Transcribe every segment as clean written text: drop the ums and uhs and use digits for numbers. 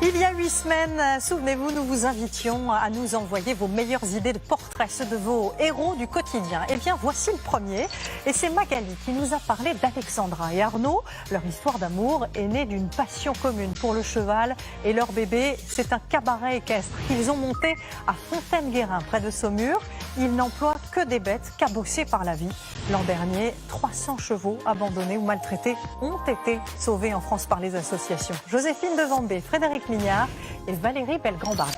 Il y a 8 semaines, souvenez-vous, nous vous invitions à nous envoyer vos meilleures idées de portraits, ceux de vos héros du quotidien. Eh bien, voici le premier. Et c'est Magali qui nous a parlé d'Alexandra et Arnaud. Leur histoire d'amour est née d'une passion commune pour le cheval. Et leur bébé, c'est un cabaret équestre qu'ils ont monté à Fontaine-Guérin, près de Saumur. Ils n'emploient que des bêtes cabossées par la vie. L'an dernier, 300 chevaux abandonnés ou maltraités ont été sauvés en France par les associations. Joséphine Devambé, Frédéric Mignard et Valérie Belgrand-Bardin.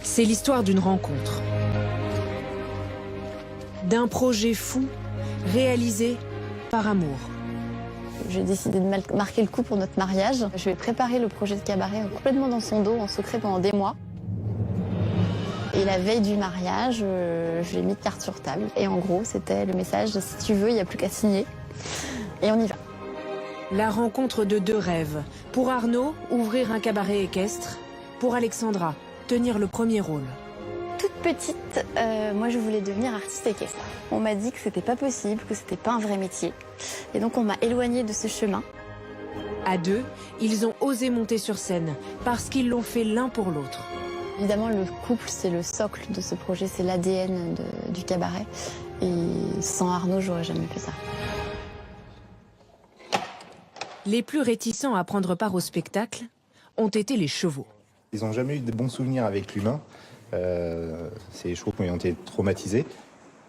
C'est l'histoire d'une rencontre, d'un projet fou réalisé par amour. J'ai décidé de marquer le coup pour notre mariage. Je vais préparer le projet de cabaret complètement dans son dos, en secret pendant des mois. Et la veille du mariage, je l'ai mis de carte sur table. Et en gros, c'était le message, si tu veux, il n'y a plus qu'à signer. Et on y va. La rencontre de deux rêves. Pour Arnaud, ouvrir un cabaret équestre. Pour Alexandra, tenir le premier rôle. Toute petite, moi je voulais devenir artiste équestre. On m'a dit que c'était pas possible, que c'était pas un vrai métier. Et donc on m'a éloignée de ce chemin. À deux, ils ont osé monter sur scène parce qu'ils l'ont fait l'un pour l'autre. Évidemment, le couple, c'est le socle de ce projet, c'est l'ADN du cabaret. Et sans Arnaud, j'aurais jamais fait ça. Les plus réticents à prendre part au spectacle ont été les chevaux. Ils n'ont jamais eu de bons souvenirs avec l'humain. C'est les chevaux qui ont été traumatisés.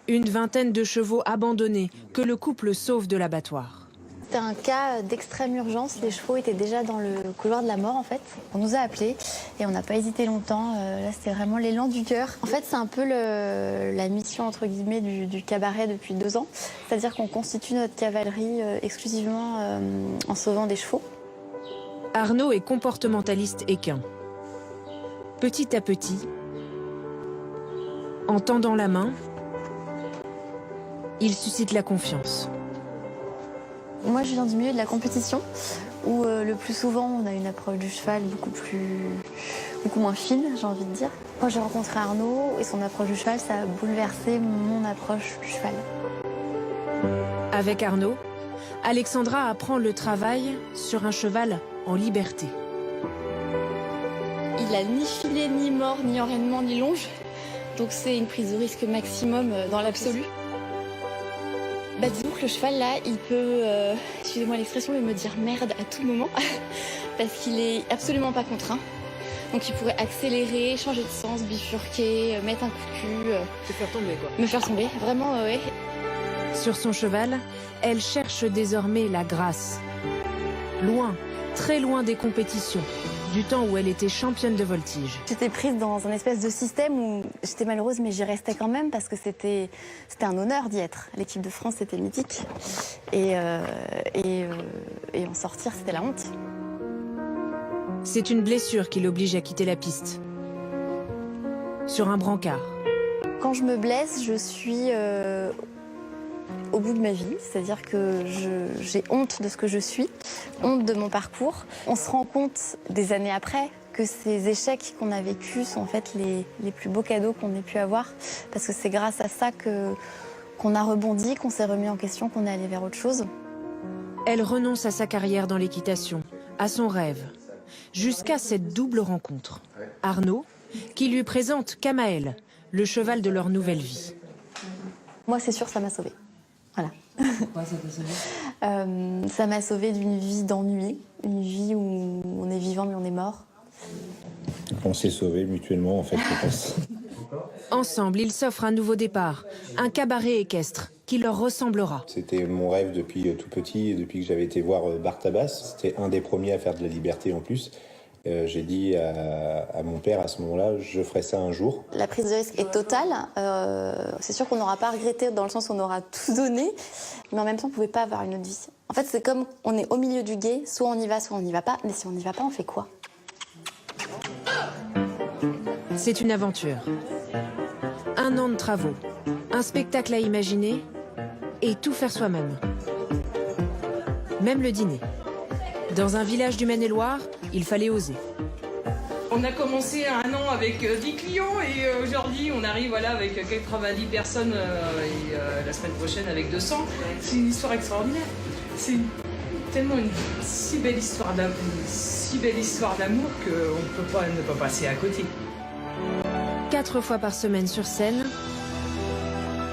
Une vingtaine de chevaux abandonnés que le couple sauve de l'abattoir. C'était un cas d'extrême urgence. Les chevaux étaient déjà dans le couloir de la mort, en fait. On nous a appelés et on n'a pas hésité longtemps. Là, c'était vraiment l'élan du cœur. En fait, c'est un peu la mission, entre guillemets, du cabaret depuis 2 ans. C'est-à-dire qu'on constitue notre cavalerie exclusivement en sauvant des chevaux. Arnaud est comportementaliste équin. Petit à petit, en tendant la main, il suscite la confiance. Moi, je viens du milieu de la compétition, où le plus souvent, on a une approche du cheval beaucoup moins fine, j'ai envie de dire. Quand j'ai rencontré Arnaud et son approche du cheval, ça a bouleversé mon approche du cheval. Avec Arnaud, Alexandra apprend le travail sur un cheval en liberté. Il a ni filet, ni mort, ni enraînement, ni longe. Donc c'est une prise de risque maximum dans l'absolu. Disons que le cheval là, il peut, excusez-moi l'expression, mais me dire merde à tout moment. Parce qu'il est absolument pas contraint. Donc il pourrait accélérer, changer de sens, bifurquer, mettre un coup de cul. Se faire tomber quoi. Me faire tomber, vraiment, ouais. Sur son cheval, elle cherche désormais la grâce. Loin, très loin des compétitions, du temps où elle était championne de voltige. J'étais prise dans un espèce de système où j'étais malheureuse, mais j'y restais quand même parce que c'était un honneur d'y être. L'équipe de France, c'était mythique. Et en sortir, c'était la honte. C'est une blessure qui l'oblige à quitter la piste. Sur un brancard. Quand je me blesse, je suis au bout de ma vie, c'est-à-dire que j'ai honte de ce que je suis, honte de mon parcours. On se rend compte des années après que ces échecs qu'on a vécus sont en fait les plus beaux cadeaux qu'on ait pu avoir, parce que c'est grâce à ça qu'on a rebondi, qu'on s'est remis en question, qu'on est allé vers autre chose. Elle renonce à sa carrière dans l'équitation, à son rêve, jusqu'à cette double rencontre. Arnaud, qui lui présente Kamael, le cheval de leur nouvelle vie. Moi, c'est sûr, ça m'a sauvée. Voilà. Pourquoi ça t'a sauvé ? Ça m'a sauvée d'une vie d'ennui, une vie où on est vivant mais on est mort. On s'est sauvés mutuellement, en fait, je pense. Ensemble, ils s'offrent un nouveau départ, un cabaret équestre qui leur ressemblera. C'était mon rêve depuis tout petit, depuis que j'avais été voir Bartabas. C'était un des premiers à faire de la liberté en plus. J'ai dit à mon père à ce moment-là, je ferai ça un jour. La prise de risque est totale. C'est sûr qu'on n'aura pas regretté dans le sens où on aura tout donné, mais en même temps, on ne pouvait pas avoir une autre vie. En fait, c'est comme on est au milieu du gué, soit on y va, soit on n'y va pas. Mais si on n'y va pas, on fait quoi? C'est une aventure. 1 an de travaux, un spectacle à imaginer et tout faire soi-même. Même le dîner. Dans un village du Maine-et-Loire, il fallait oser. On a commencé à 1 an salon avec 10 clients et aujourd'hui on arrive voilà, avec 90 personnes et la semaine prochaine avec 200. C'est une histoire extraordinaire. C'est tellement une si belle histoire d'amour qu'on ne peut pas ne pas passer à côté. 4 fois par semaine sur scène,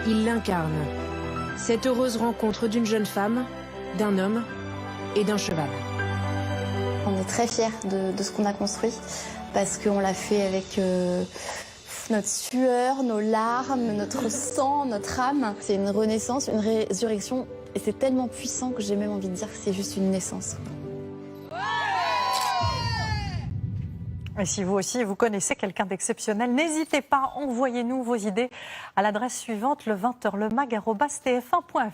il l'incarne. Cette heureuse rencontre d'une jeune femme, d'un homme et d'un cheval. On est très fiers de ce qu'on a construit parce qu'on l'a fait avec notre sueur, nos larmes, notre sang, notre âme. C'est une renaissance, une résurrection et c'est tellement puissant que j'ai même envie de dire que c'est juste une naissance. Et si vous aussi, vous connaissez quelqu'un d'exceptionnel, n'hésitez pas, envoyez-nous vos idées à l'adresse suivante, le 20h lemag@tf1.fr.